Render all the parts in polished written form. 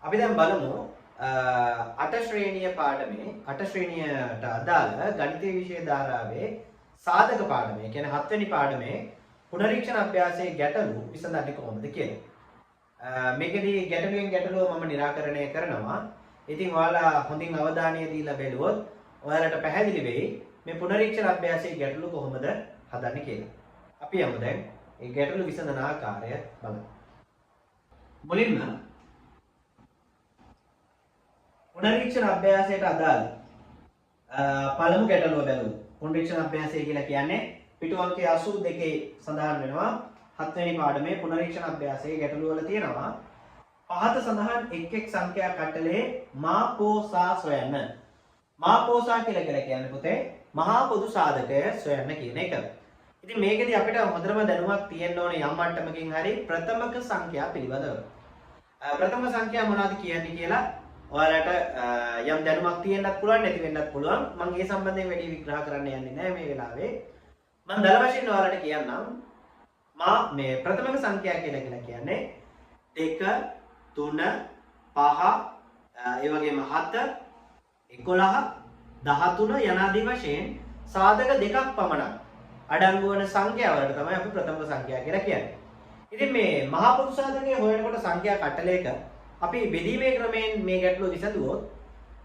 අපි දැන් බලමු අට ශ්‍රේණිය පාඩමේ අට ශ්‍රේණියට අදාළ ගණිතීය විෂය ධාරාවේ සාධක පාඩමේ කියන්නේ 7 වෙනි පාඩමේ පුනරීක්ෂණ අභ්‍යාසයේ ගැටලු විසඳන්නේ කොහොමද කියලා. මේකදී ගැටලුවෙන් ගැටලුව මම निराකරණය කරනවා. ඉතින් ඔයාලා හොඳින් අවධානය දීලා බැලුවොත් ඔයාලට පැහැදිලි වෙයි මේ පුනරීක්ෂණ අභ්‍යාසයේ ගැටලු කොහොමද හදන්නේ කියලා. අපි යමු දැන් මේ ගැටලු විසඳන ආකාරය බලමු. මුලින්ම පුනරීක්ෂණ අභ්‍යාසයට අදාළ පළමු ගැටලුව බලමු. පුනරීක්ෂණ අභ්‍යාසය කියලා කියන්නේ පිටු අංකය 82 සඳහන් වෙනවා 7 වෙනි පාඩමේ පුනරීක්ෂණ අභ්‍යාසයේ ගැටලුව වල තියෙනවා පහත සඳහන් එක් එක් සංඛ්‍යා කටලේ මාපෝසා සොයන්න. මාපෝසා කියලා කියන්නේ පුතේ මහා පොදු සාධකය සොයන්න කියන එක. ඉතින් මේකෙදි අපිට හොඳම දැනුමක් තියෙන්න ඕනේ යම් මට්ටමකින් හරි ප්‍රථමක සංඛ්‍යා පිළිබඳව. ප්‍රථම සංඛ්‍යා මොනවද කියන්නේ කියලා ඔයාලට යම් දැනුමක් තියෙන්නත් පුළුවන් නැති වෙන්නත් පුළුවන්. මම ඒ සම්බන්ධයෙන් වැඩි විග්‍රහ කරන්න යන්නේ නැහැ මේ වෙලාවේ. මම දල වශයෙන් ඔයාලට කියන්නම්. මේ ප්‍රථමක සංඛ්‍යා කියලා කියන්නේ 2 3 5 ඒ වගේම 7 11 13 යනාදී වශයෙන් සාධක දෙකක් පමණක් අඩංගු වන සංඛ්‍යාවලට තමයි අපි ප්‍රථමක සංඛ්‍යා කියලා කියන්නේ. ඉතින් මේ මහා පොදු සාධකයේ හොයනකොට සංඛ්‍යා කටලයක අපි බෙදීමේ ක්‍රමයෙන් මේ ගැටලුව විසඳුවොත්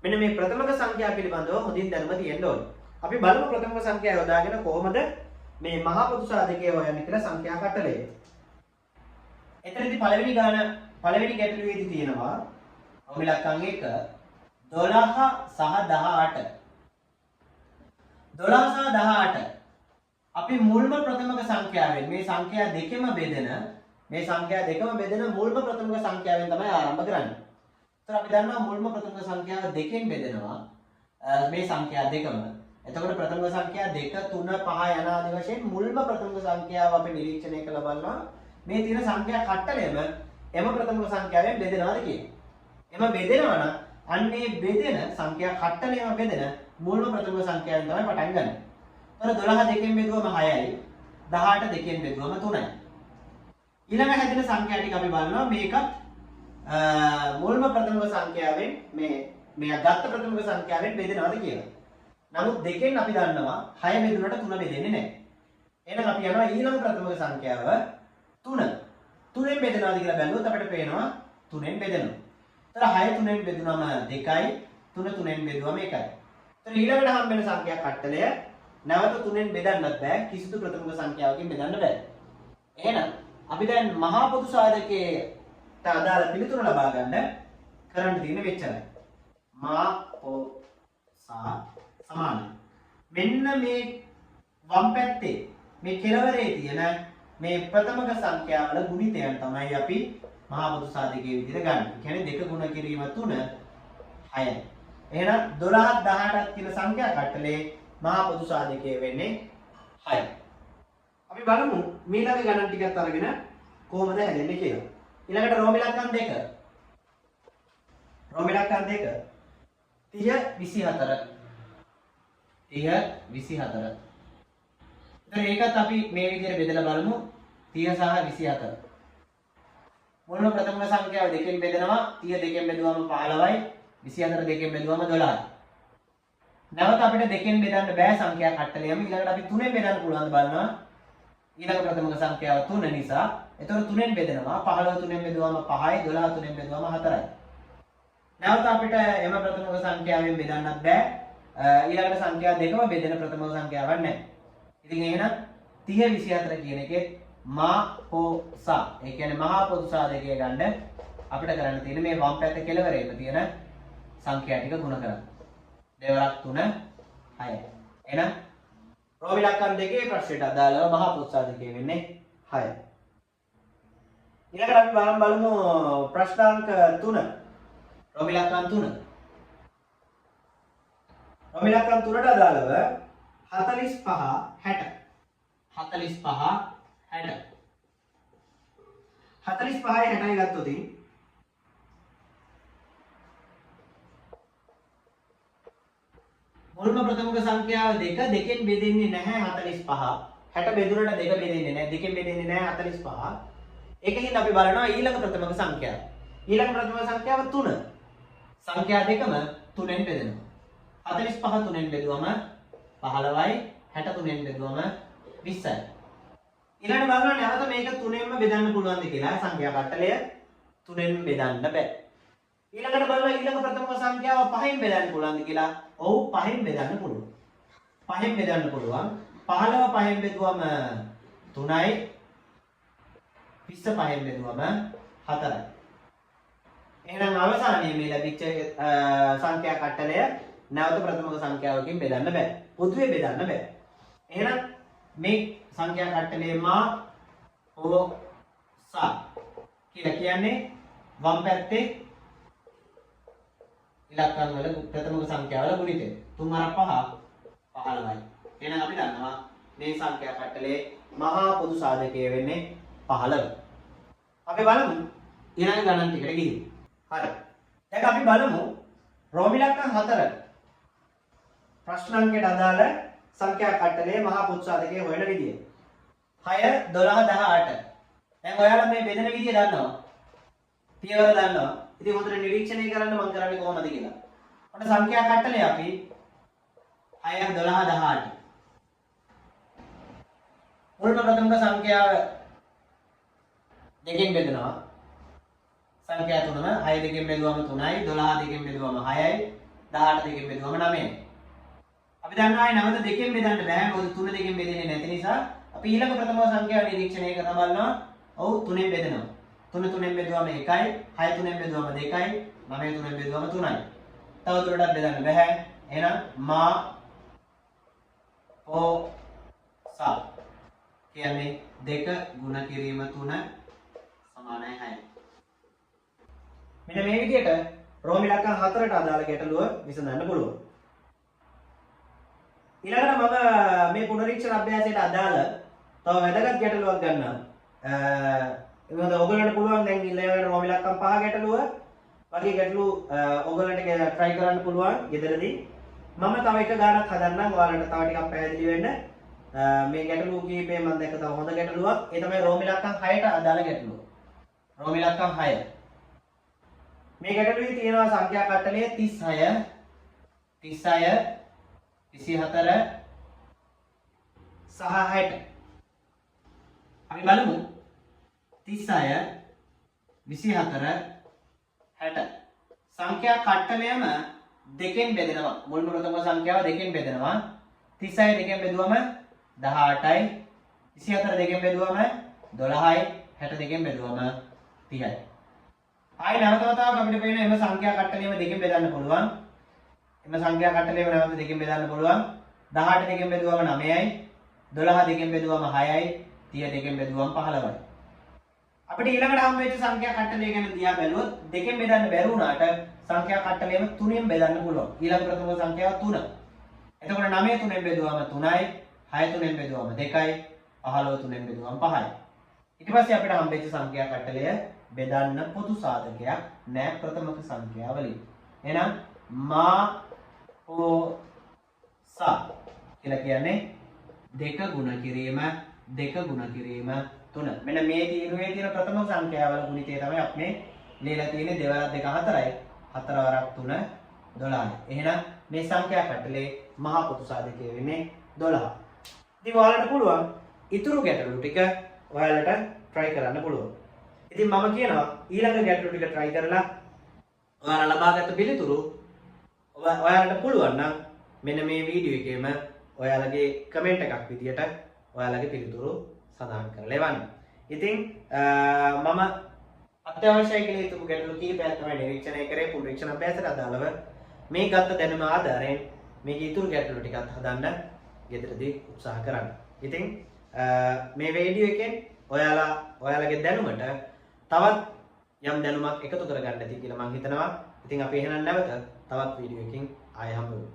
මෙන්න මේ ප්‍රථමක සංඛ්‍යා පිළිබඳව හොඳින් දැනුම තියෙන්න ඕනේ. අපි බලමු ප්‍රථමක සංඛ්‍යා යොදාගෙන කොහොමද මේ මහා පොදු සාධකයේ හොයන්නේ කියලා සංඛ්‍යා කටලය. එතනදී පළවෙනි ගැටලුවේදී තියෙනවා ඔමිලක්කම් 1 12 සහ 18. 12 සහ 18 අපි මුල්ම ප්‍රථමක සංඛ්‍යාවෙන් මේ සංඛ්‍යා දෙකම බෙදෙන මුල්ම ප්‍රථමක සංඛ්‍යාවෙන් තමයි ආරම්භ කරන්නේ. ඒතර අපි දන්නවා මුල්ම ප්‍රථමක සංඛ්‍යාව දෙකෙන් බෙදෙනවා මේ සංඛ්‍යා දෙකම. එතකොට ප්‍රථමක සංඛ්‍යා 2 3 5 යන ආදී වශයෙන් මුල්ම ප්‍රථමක සංඛ්‍යාව අපි නිරීක්ෂණය කළ බලනවා මේ තියෙන සංඛ්‍යා කට්ටලයම එම ප්‍රථමක සංඛ්‍යාවෙන් බෙදෙනවාද කියන්නේ. එම බෙදෙනවා නම් අන්නේ බෙදෙන සංඛ්‍යා කට්ටලයම බෙදෙන මුල්ම ප්‍රථමක සංඛ්‍යාවෙන් තමයි පටන් ගන්න. ඒතර 12 දෙකෙන් බෙදුවම 6යි 18 දෙකෙන් බෙදුවම 3යි. ඊළඟ හැදෙන සංඛ්‍යා ටික අපි බලනවා මේකත් මුල්ම ප්‍රථමක සංඛ්‍යාවෙන් මේ ගත්ත ප්‍රථමක සංඛ්‍යාවෙන් බෙදෙනවද කියලා. නමුත් දෙකෙන් අපි දන්නවා 6 බෙදුනට 3 බෙදෙන්නේ නැහැ. එහෙනම් අපි යනවා ඊළඟ ප්‍රථමක සංඛ්‍යාව 3. 3ෙන් බෙදෙනවද කියලා බැලුවොත් අපිට පේනවා 3ෙන් බෙදෙනවා. ඒතර 6 3ෙන් බෙදුනම 2යි 3 3ෙන් බෙදුවම 1යි. ඒතර ඊළඟට හම්බෙන සංඛ්‍යා කට්ටලය නැවත 3ෙන් බෙදන්නත් බෑ කිසිදු ප්‍රථමක සංඛ්‍යාවකින් බෙදන්න බෑ. එහෙනම් අපි දැන් මහා පොදු සාධකයට අදාළ පිළිතුර ලබා ගන්න කරන්න තියෙන මෙච්චරයි. මා පො සා සමානයි. මෙන්න මේ වම් පැත්තේ මේ කෙළවරේ තියෙන මේ ප්‍රථමක සංඛ්‍යාවල ගුණිතයන් තමයි අපි මහා පොදු සාධකයේ විදිහට ගන්න. ඒ කියන්නේ 2 ගුණ කිරීම 3 6යි. එහෙනම් 12 18ක් තියෙන සංඛ්‍යා කට්ටලේ මහා පොදු සාධකයේ වෙන්නේ 6යි. අපි බලමු ඊළඟ ගණන් ටිකත් අරගෙන කොහොමද හැදෙන්නේ කියලා. ඊළඟට රෝමිලක්කම් 2. රෝමිලක්කම් 2 30 24. 30 24. දැන් ඒකත් අපි මේ විදිහට බෙදලා බලමු 30 සහ 24. මුල්ම ප්‍රථම සංඛ්‍යාව දෙකෙන් බෙදෙනවා 30 දෙකෙන් බෙදුවම 15යි 24 දෙකෙන් බෙදුවම 12යි. නැවත අපිට දෙකෙන් බෙදන්න බෑ සංඛ්‍යා කට්ටලයම. ඊළඟට අපි 3ෙන් බෙදන්න පුළුවන්ද බලනවා. ඊළඟ ප්‍රථමක සංඛ්‍යාව 3 නිසා එතකොට 3ෙන් බෙදෙනවා 15 3ෙන් බෙදුවම 5යි 12 3ෙන් බෙදුවම 4යි. නැවත අපිට එම ප්‍රථමක සංඛ්‍යාවෙන් බෙදන්නත් බෑ. ඊළඟට සංඛ්‍යා දෙකම බෙදෙන ප්‍රථමක සංඛ්‍යාවක් නැහැ. ඉතින් එහෙනම් 30 24 කියන එකේ මා පො සා ඒ කියන්නේ මහා පොදු සාධකය ගන්න අපිට කරන්න තියෙන මේ වම් පැත්ත කෙළවරේම තියෙන සංඛ්‍යා ටික ගුණ කරන්න. දෙවරක් 3 6යි. එහෙනම් රෝමිලක්කම් 2 ප්‍රශ්නයට අදාළව මහා පොදු සාධකය වෙන්නේ 6යි. ඊළඟට අපි බලමු ප්‍රශ්නාංක 3. රෝමිලක්කම් 3. රෝමිලක්කම් 3ට අදාළව 45 60. 45 60. 45යි 60යි ගත්තොත් මුල්ම ප්‍රථමක සංඛ්‍යාව 2 දෙකෙන් බෙදෙන්නේ නැහැ 45. 60 බෙදුනට 2 බෙදෙන්නේ නැහැ. දෙකෙන් බෙදෙන්නේ නැහැ 45. ඒකකින් අපි බලනවා ඊළඟ ප්‍රථමක සංඛ්‍යාව. ඊළඟ ප්‍රථම සංඛ්‍යාව 3. සංඛ්‍යා දෙකම 3ෙන් බෙදෙනවා. 45 3ෙන් බෙදුවම 15යි 63ෙන් බෙදුවම 20යි. ඊළඟ බලන්න නැවත මේක 3ෙන්ම බෙදන්න පුළුවන්ද කියලා. සංඛ්‍යා කට්ටලය 3ෙන් බෙදන්න බෑ. ඊළඟට බලන්න ඊළඟ ප්‍රථම සංඛ්‍යාව 5ෙන් බෙදන්න පුළුවන්ද කියලා. ඔව් 5ෙන් බෙදන්න පුළුවන්. 5ෙන් බෙදන්න පුළුවන්. 15 5ෙන් බෙදුවම 3යි 20 5ෙන් බෙදුවම 4යි. එහෙනම් අවසානයේ මේ ලැබිච්ච සංඛ්‍යා කට්ටලය නැවත ප්‍රථම සංඛ්‍යාවකින් බෙදන්න බෑ. පොදුවේ බෙදන්න බෑ. එහෙනම් මේ සංඛ්‍යා කට්ටලේ මා හෝ සා කියලා කියන්නේ වම් පැත්තේ ඉලක්කම් වල ප්‍රථම සංඛ්‍යාවල ගුණිතය. 3 5 15යි. එහෙනම් අපි දන්නවා මේ සංඛ්‍යා කට්ටලේ මහා පොදු සාධකය වෙන්නේ 15. අපි බලමු ඊළඟ ගණන් ටිකට ගිහින්. හරි. දැන් අපි බලමු රෝම ඉලක්කම් 4 ප්‍රශ්න අංකයට අදාළ සංඛ්‍යා කට්ටලයේ මහා පොදු සාධකය හොයන විදිය. 6 12 18. දැන් ඔයාලා මේ බෙදෙන විදිය දන්නවා. පියවර දන්නවා. ඉතින් හොඳට නිරීක්ෂණය කරන්න මම කරන්නේ කොහොමද කියලා. ඔන්න සංඛ්‍යා කට්ටලේ අපි 6 12 18. මුල්ම ප්‍රථම සංඛ්‍යාව දෙකෙන් බෙදනවා. සංඛ්‍යා තුනම 6 දෙකෙන් බෙදුවම 3යි 12 දෙකෙන් බෙදුවම 6යි 18 දෙකෙන් බෙදුවම 9යි. අපි දන්නවා අය නැවත දෙකෙන් බෙදන්න බෑ. මොකද 3 දෙකෙන් බෙදෙන්නේ නැති නිසා අපි ඊළඟ ප්‍රථම සංඛ්‍යාව නිරීක්ෂණය කරලා බලනවා. ඔව් 3ෙන් බෙදෙනවා. 3 3ෙන් බෙදුවම 1යි 6 3ෙන් බෙදුවම 2යි 9 3ෙන් බෙදුවම 3යි. තව දුරටත් බෙදන්න බෑ. එහෙනම් මා ඕ සා කියන්නේ 2 ගුණ කිරීම 3 සමානයි 6. මෙන්න මේ විදිහට රෝම ඉලක්කම් 4ට අදාළ ගැටලුව විසඳන්න පුළුවන්. ඊළඟට මම මේ පුනරීක්ෂණ අභ්‍යාසයට අදාළ තව වැදගත් ගැටලුවක් ගන්නම්. මොකද ඔයගොල්ලන්ට පුළුවන් දැන් ඊළඟ රෝම ඉලක්කම් 5 ගැටලුව වගේ ගැටලු ඔයගොල්ලන්ට try කරන්න පුළුවන් ගෙදරදී. මම තව එක ගානක් හදන්නම් ඔයාලට තව ටිකක් පැහැදිලි වෙන්න. මේ ගැටලුව කීපේ මම දැක්ක තව හොඳ ගැටලුවක්. ඒ තමයි රෝම ඉලක්කම් 6ට අදාළ ගැටලුව. රෝම ඉලක්කම් 6. මේ ගැටලුවේ තියෙනවා සංඛ්‍යා කට්ටලය 36 24 සහ 60. අපි බලමු 36 24 60. සංඛ්‍යා කට්ටලයම දෙකෙන් බෙදෙනවා. මුල්ම ප්‍රථම සංඛ්‍යාව දෙකෙන් බෙදෙනවා. 36 දෙකෙන් බෙදුවම 18යි 24 දෙකෙන් බෙදුවම 12යි 60 දෙකෙන් බෙදුවම 30යි. ආයෙ නැවත වතාවක් අපිට පේන එම සංඛ්‍යා කට්ටලයම දෙකෙන් බෙදන්න පුළුවන්. එම සංඛ්‍යා කට්ටලයම නැවත දෙකෙන් බෙදන්න පුළුවන්. 18 දෙකෙන් බෙදුවම 9යි 12 දෙකෙන් බෙදුවම 6යි 30 දෙකෙන් බෙදුවම 15යි. අපිට ඊළඟට හම් වෙච්ච සංඛ්‍යා කට්ටලය ගැන දිහා බැලුවොත් දෙකෙන් බෙදන්න බැරි වුණාට සංඛ්‍යා කට්ටලයම 3ෙන් බෙදන්න පුළුවන්. ඊළඟ ප්‍රථම සංඛ්‍යාව 3. එතකොට 9 3ෙන් බෙදුවම 3යි 6 3ෙන් බෙදුවම 2යි 15 3ෙන් බෙදුවම 5යි. ඊට පස්සේ අපිට හම් වෙච්ච සංඛ්‍යා කට්ටලය බෙදන්න පොදු සාධකයක් නෑ ප්‍රථමක සංඛ්‍යාවලින්. එහෙනම් මා හෝ සා කියලා කියන්නේ 2 ගුණ කිරීම 2 ගුණ කිරීම 3. මෙන්න මේ තීරුවේ තියෙන ප්‍රථම සංඛ්‍යාවල ගුණිතය තමයි අපි මේ ලියලා තියෙන්නේ 2 වරක් 2 4යි 4 වරක් 3 12යි. එහෙනම් මේ සංඛ්‍යා කට්ටලේ මහා පොදු සාධකය වෙන්නේ 12. ඉතින් ඔයාලට පුළුවන් ඉතුරු ගැටලු ටික ඔයාලට try කරන්න පුළුවන්. ඉතින් මම කියනවා ඊළඟ ගැටලු ටික try කරලා ඔයාලා ලබාගත් පිළිතුරු ඔයාලට පුළුවන් නම් මෙන්න මේ වීඩියෝ එකේම ඔයාලගේ කමෙන්ට් එකක් විදියට ඔයාලගේ පිළිතුරු සඳහන් කරලා එවන්න. ඉතින් මම අත්‍යවශ්‍යයි කියලා හිතපු ගැටලු කීපයක් තමයි නිරීක්ෂණය කරේ පුනරීක්ෂණ අභ්‍යාසයට අදාළව මේ ගත්ත දැනුම ආධාරයෙන් මේක ඉතුරු ගැටලු ටිකත් හදන්න ගෙදරදී උත්සාහ කරන්න. ඉතින් මේ වීඩියෝ එකෙන් ඔයාලගේ දැනුමට තවත් යම් දැනුමක් එකතු කරගන්න ඇති කියලා මම හිතනවා. ඉතින් අපි එහෙනම් නැවත තවත් වීඩියෝ එකකින් ආයෙ හමු වෙමු.